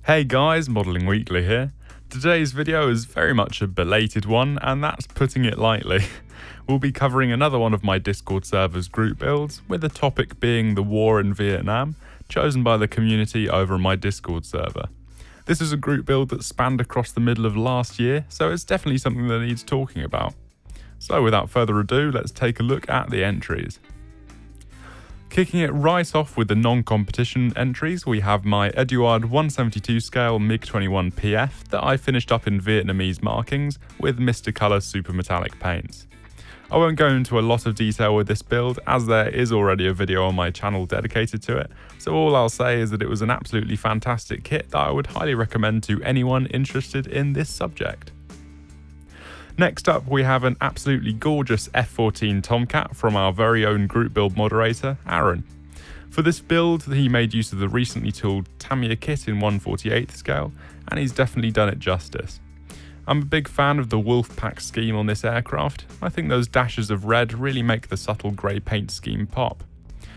Hey guys, Modelling Weekly here. Today's video is very much a belated one, and that's putting it lightly. We'll be covering another one of my Discord server's group builds, with the topic being the war in Vietnam, chosen by the community over my Discord server. This is a group build that spanned across the middle of last year, so it's definitely something that needs talking about. So without further ado, let's take a look at the entries. Kicking it right off with the non-competition entries, we have my Eduard 172 scale MiG-21 PF that I finished up in Vietnamese markings with Mr. Colour super metallic paints. I won't go into a lot of detail with this build, as there is already a video on my channel dedicated to it, so all I'll say is that it was an absolutely fantastic kit that I would highly recommend to anyone interested in this subject. Next up, we have an absolutely gorgeous F-14 Tomcat from our very own group build moderator, Aaron. For this build, he made use of the recently tooled Tamiya kit in 1/48th scale, and he's definitely done it justice. I'm a big fan of the wolf pack scheme on this aircraft. I think those dashes of red really make the subtle grey paint scheme pop.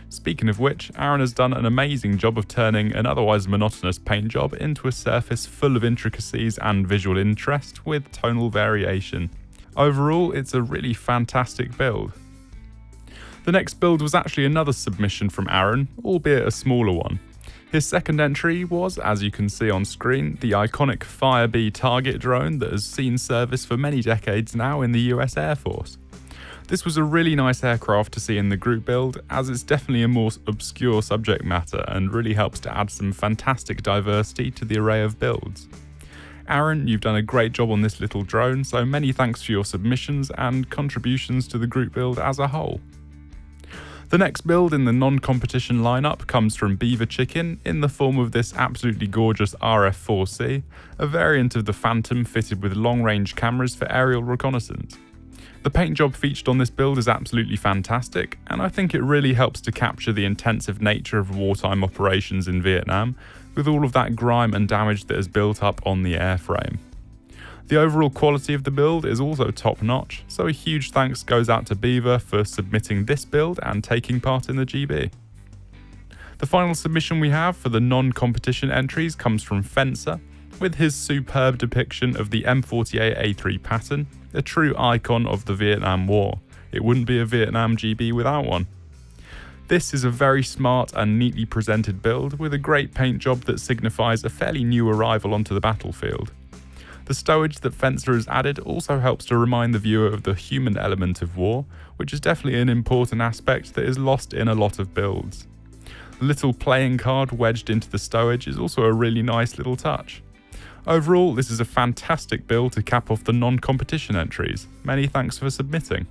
Speaking of which, Aaron has done an amazing job of turning an otherwise monotonous paint job into a surface full of intricacies and visual interest with tonal variation. Overall, it's a really fantastic build. The next build was actually another submission from Aaron, albeit a smaller one. His second entry was, as you can see on screen, the iconic Firebee target drone that has seen service for many decades now in the US Air Force. This was a really nice aircraft to see in the group build, as it's definitely a more obscure subject matter and really helps to add some fantastic diversity to the array of builds. Aaron, you've done a great job on this little drone, so many thanks for your submissions and contributions to the group build as a whole. The next build in the non-competition lineup comes from Beaver Chicken in the form of this absolutely gorgeous RF-4C, a variant of the Phantom fitted with long-range cameras for aerial reconnaissance. The paint job featured on this build is absolutely fantastic, and I think it really helps to capture the intensive nature of wartime operations in Vietnam, with all of that grime and damage that is built up on the airframe. The overall quality of the build is also top-notch, so a huge thanks goes out to Beaver for submitting this build and taking part in the GB. The final submission we have for the non-competition entries comes from Fencer, with his superb depiction of the M48A3 Patton, a true icon of the Vietnam War. It wouldn't be a Vietnam GB without one. This is a very smart and neatly presented build with a great paint job that signifies a fairly new arrival onto the battlefield. The stowage that Fencer has added also helps to remind the viewer of the human element of war, which is definitely an important aspect that is lost in a lot of builds. The little playing card wedged into the stowage is also a really nice little touch. Overall, this is a fantastic build to cap off the non-competition entries. Many thanks for submitting.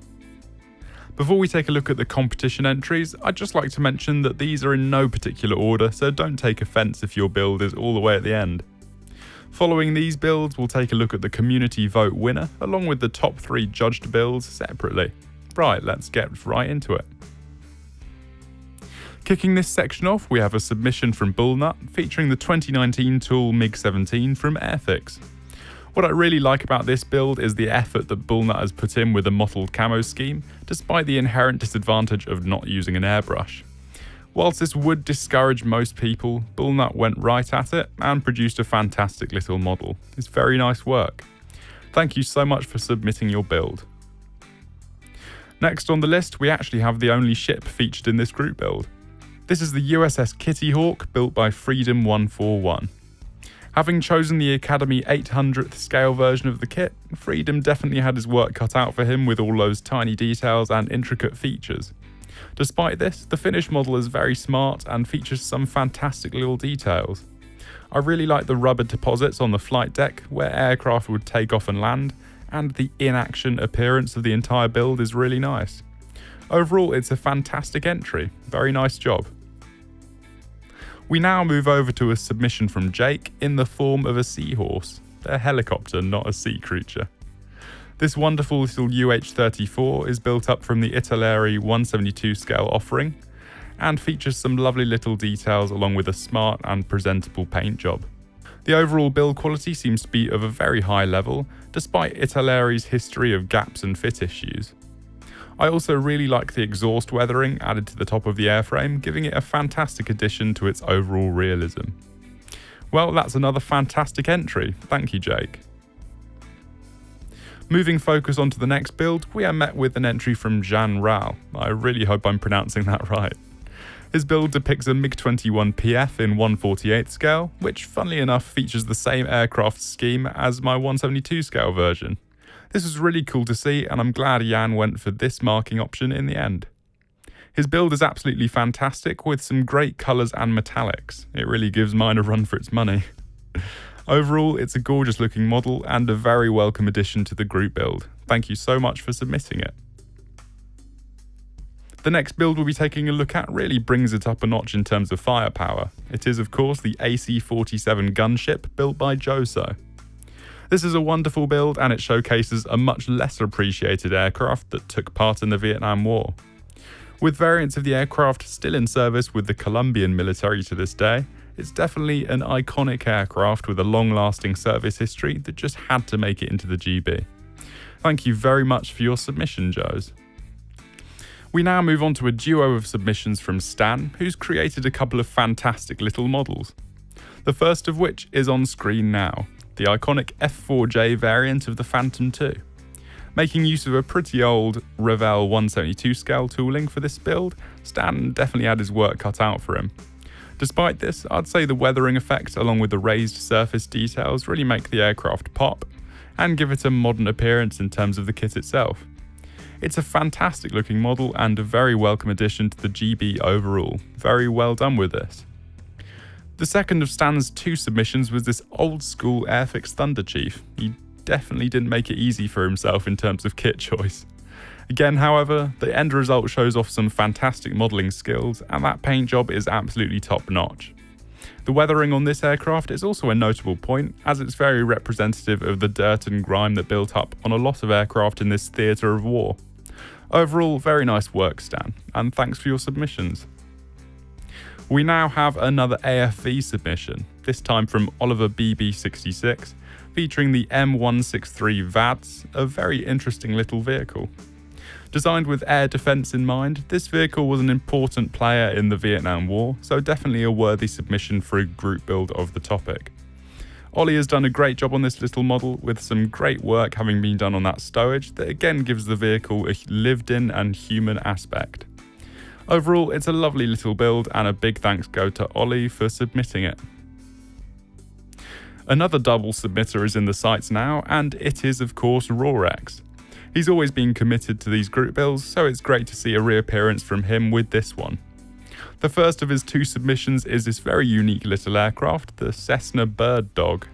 Before we take a look at the competition entries, I'd just like to mention that these are in no particular order, so don't take offence if your build is all the way at the end. Following these builds, we'll take a look at the community vote winner, along with the top 3 judged builds separately. Right, let's get right into it. Kicking this section off, we have a submission from Bullnut featuring the 2019 tool MiG-17 from Airfix. What I really like about this build is the effort that Bullnut has put in with the mottled camo scheme, despite the inherent disadvantage of not using an airbrush. Whilst this would discourage most people, Bullnut went right at it and produced a fantastic little model. It's very nice work. Thank you so much for submitting your build. Next on the list, we actually have the only ship featured in this group build. This is the USS Kitty Hawk, built by Freedom 141. Having chosen the Academy 800th scale version of the kit, Freedom definitely had his work cut out for him with all those tiny details and intricate features. Despite this, the finished model is very smart and features some fantastic little details. I really like the rubber deposits on the flight deck where aircraft would take off and land, and the in-action appearance of the entire build is really nice. Overall, it's a fantastic entry. Very nice job. We now move over to a submission from Jake in the form of a seahorse. They're a helicopter, not a sea creature. This wonderful little UH-34 is built up from the Italeri 172 scale offering and features some lovely little details along with a smart and presentable paint job. The overall build quality seems to be of a very high level, despite Italeri's history of gaps and fit issues. I also really like the exhaust weathering added to the top of the airframe, giving it a fantastic addition to its overall realism. Well, that's another fantastic entry. Thank you, Jake. Moving focus onto the next build, we are met with an entry from Jan Ral. I really hope I'm pronouncing that right. His build depicts a MiG-21 PF in 1/48 scale, which funnily enough features the same aircraft scheme as my 1/72 scale version. This was really cool to see, and I'm glad Jan went for this marking option in the end. His build is absolutely fantastic with some great colours and metallics. It really gives mine a run for its money. Overall, it's a gorgeous looking model and a very welcome addition to the group build. Thank you so much for submitting it. The next build we'll be taking a look at really brings it up a notch in terms of firepower. It is of course the AC-47 gunship built by Joso. This is a wonderful build and it showcases a much less appreciated aircraft that took part in the Vietnam War. With variants of the aircraft still in service with the Colombian military to this day, it's definitely an iconic aircraft with a long-lasting service history that just had to make it into the GB. Thank you very much for your submission, Joes. We now move on to a duo of submissions from Stan, who's created a couple of fantastic little models. The first of which is on screen now, the iconic F4J variant of the Phantom II. Making use of a pretty old Revell 1/72 scale tooling for this build, Stan definitely had his work cut out for him. Despite this, I'd say the weathering effect along with the raised surface details really make the aircraft pop and give it a modern appearance in terms of the kit itself. It's a fantastic looking model and a very welcome addition to the GB overall. Very well done with this. The second of Stan's two submissions was this old school Airfix Thunder Chief. He definitely didn't make it easy for himself in terms of kit choice. Again, however, the end result shows off some fantastic modelling skills and that paint job is absolutely top notch. The weathering on this aircraft is also a notable point as it's very representative of the dirt and grime that built up on a lot of aircraft in this theatre of war. Overall, very nice work, Stan, and thanks for your submissions. We now have another AFV submission, this time from Oliver BB66, featuring the M163 VADS, a very interesting little vehicle. Designed with air defence in mind, this vehicle was an important player in the Vietnam War, so definitely a worthy submission for a group build of the topic. Ollie has done a great job on this little model, with some great work having been done on that stowage that again gives the vehicle a lived-in and human aspect. Overall, it's a lovely little build and a big thanks go to Ollie for submitting it. Another double submitter is in the sights now, and it is of course Rorex. He's always been committed to these group builds, so it's great to see a reappearance from him with this one. The first of his two submissions is this very unique little aircraft, the Cessna Bird Dog.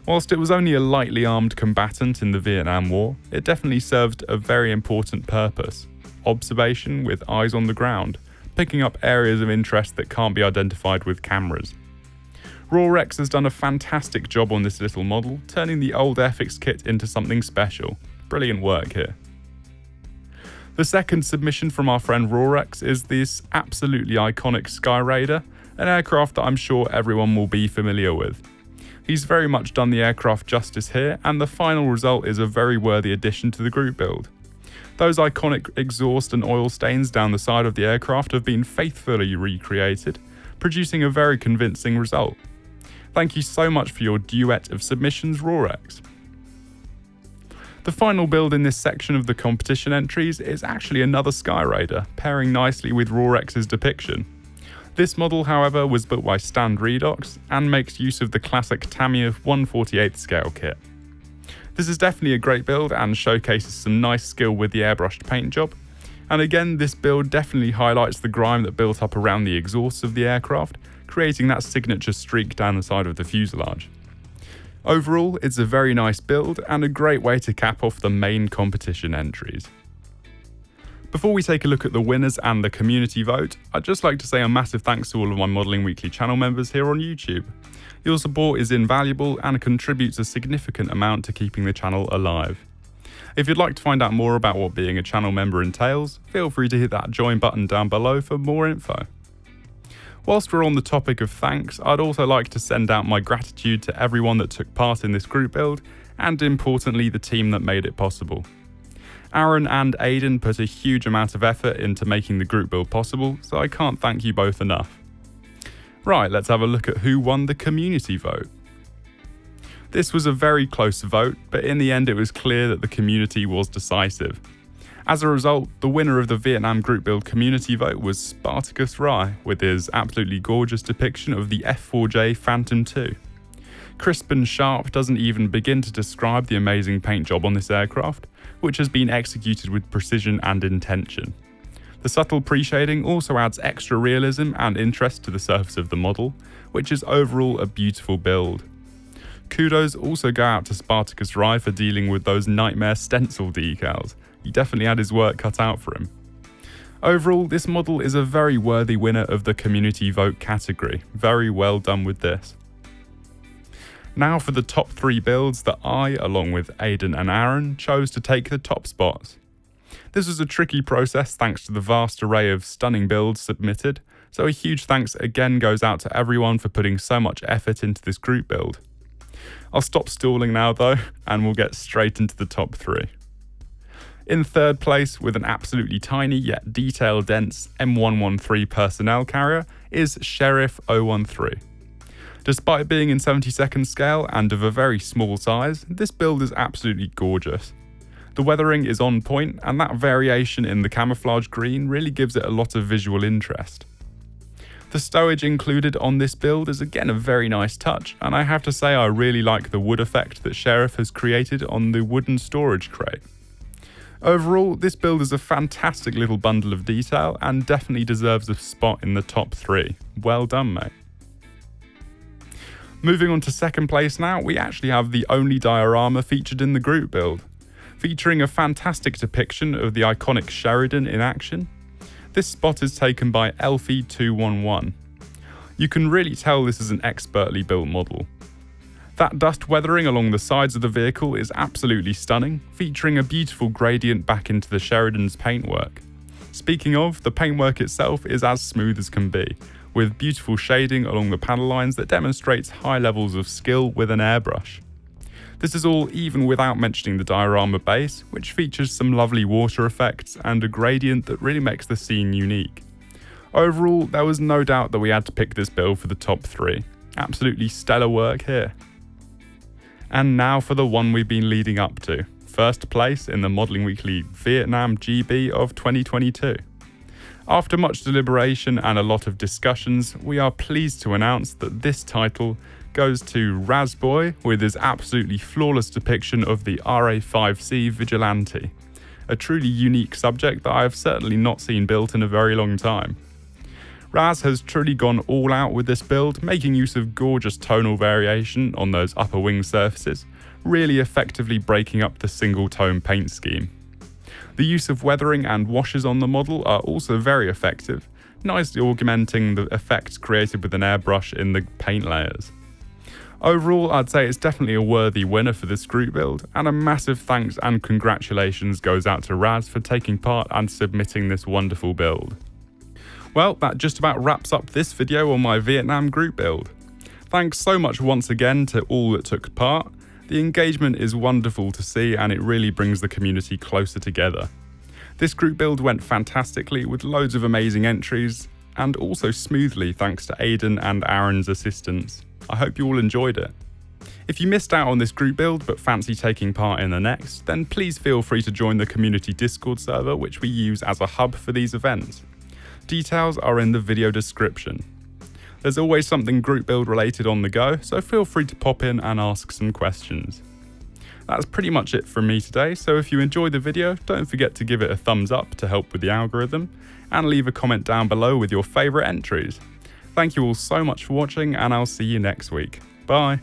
Whilst it was only a lightly armed combatant in the Vietnam War, it definitely served a very important purpose: observation with eyes on the ground, picking up areas of interest that can't be identified with cameras. Rorex has done a fantastic job on this little model, turning the old Airfix kit into something special. Brilliant work here. The second submission from our friend Rorex is this absolutely iconic Sky Raider, an aircraft that I'm sure everyone will be familiar with. He's very much done the aircraft justice here, and the final result is a very worthy addition to the group build. Those iconic exhaust and oil stains down the side of the aircraft have been faithfully recreated, producing a very convincing result. Thank you so much for your duet of submissions, Rorex. The final build in this section of the competition entries is actually another Sky Raider, pairing nicely with Rorex's depiction. This model, however, was built by Stand Redox and makes use of the classic Tamiya 1/48 scale kit. This is definitely a great build and showcases some nice skill with the airbrushed paint job. And again, this build definitely highlights the grime that built up around the exhausts of the aircraft, creating that signature streak down the side of the fuselage. Overall, it's a very nice build and a great way to cap off the main competition entries. Before we take a look at the winners and the community vote, I'd just like to say a massive thanks to all of my Modelling Weekly channel members here on YouTube. Your support is invaluable and contributes a significant amount to keeping the channel alive. If you'd like to find out more about what being a channel member entails, feel free to hit that join button down below for more info. Whilst we're on the topic of thanks, I'd also like to send out my gratitude to everyone that took part in this group build, and importantly the team that made it possible. Aaron and Aidan put a huge amount of effort into making the group build possible, so I can't thank you both enough. Right, let's have a look at who won the community vote. This was a very close vote, but in the end it was clear that the community was decisive. As a result, the winner of the Vietnam group build community vote was Spartacus Rai, with his absolutely gorgeous depiction of the F4J Phantom II. Crisp and sharp doesn't even begin to describe the amazing paint job on this aircraft, which has been executed with precision and intention. The subtle pre-shading also adds extra realism and interest to the surface of the model, which is overall a beautiful build. Kudos also go out to Spartacus Rai for dealing with those nightmare stencil decals. He definitely had his work cut out for him. Overall, this model is a very worthy winner of the community vote category. Very well done with this. Now for the top 3 builds that I, along with Aidan and Aaron, chose to take the top spots. This was a tricky process thanks to the vast array of stunning builds submitted, so a huge thanks again goes out to everyone for putting so much effort into this group build. I'll stop stalling now though, and we'll get straight into the top 3. In third place, with an absolutely tiny yet detail-dense M113 personnel carrier, is Sheriff 013. Despite being in 72nd scale and of a very small size, this build is absolutely gorgeous. The weathering is on point, and that variation in the camouflage green really gives it a lot of visual interest. The stowage included on this build is again a very nice touch, and I have to say I really like the wood effect that Sheriff has created on the wooden storage crate. Overall, this build is a fantastic little bundle of detail and definitely deserves a spot in the top 3. Well done, mate. Moving on to second place now, we actually have the only diorama featured in the group build, featuring a fantastic depiction of the iconic Sheridan in action. This spot is taken by Elfie211. You can really tell this is an expertly built model. That dust weathering along the sides of the vehicle is absolutely stunning, featuring a beautiful gradient back into the Sheridan's paintwork. Speaking of, the paintwork itself is as smooth as can be, with beautiful shading along the panel lines that demonstrates high levels of skill with an airbrush. This is all even without mentioning the diorama base, which features some lovely water effects and a gradient that really makes the scene unique. Overall, there was no doubt that we had to pick this build for the top 3. Absolutely stellar work here. And now for the one we've been leading up to. First place in the Modelling Weekly Vietnam GB of 2022. After much deliberation and a lot of discussions, we are pleased to announce that this title goes to Razboy with his absolutely flawless depiction of the RA5C Vigilante, a truly unique subject that I have certainly not seen built in a very long time. Raz has truly gone all out with this build, making use of gorgeous tonal variation on those upper wing surfaces, really effectively breaking up the single tone paint scheme. The use of weathering and washes on the model are also very effective, nicely augmenting the effects created with an airbrush in the paint layers. Overall, I'd say it's definitely a worthy winner for this group build, and a massive thanks and congratulations goes out to Raz for taking part and submitting this wonderful build. Well, that just about wraps up this video on my Vietnam group build. Thanks so much once again to all that took part. The engagement is wonderful to see, and it really brings the community closer together. This group build went fantastically with loads of amazing entries, and also smoothly thanks to Aidan and Aaron's assistance. I hope you all enjoyed it. If you missed out on this group build but fancy taking part in the next, then please feel free to join the community Discord server, which we use as a hub for these events. Details are in the video description. There's always something group build related on the go, so feel free to pop in and ask some questions. That's pretty much it from me today, so if you enjoyed the video, don't forget to give it a thumbs up to help with the algorithm, and leave a comment down below with your favourite entries. Thank you all so much for watching, and I'll see you next week. Bye!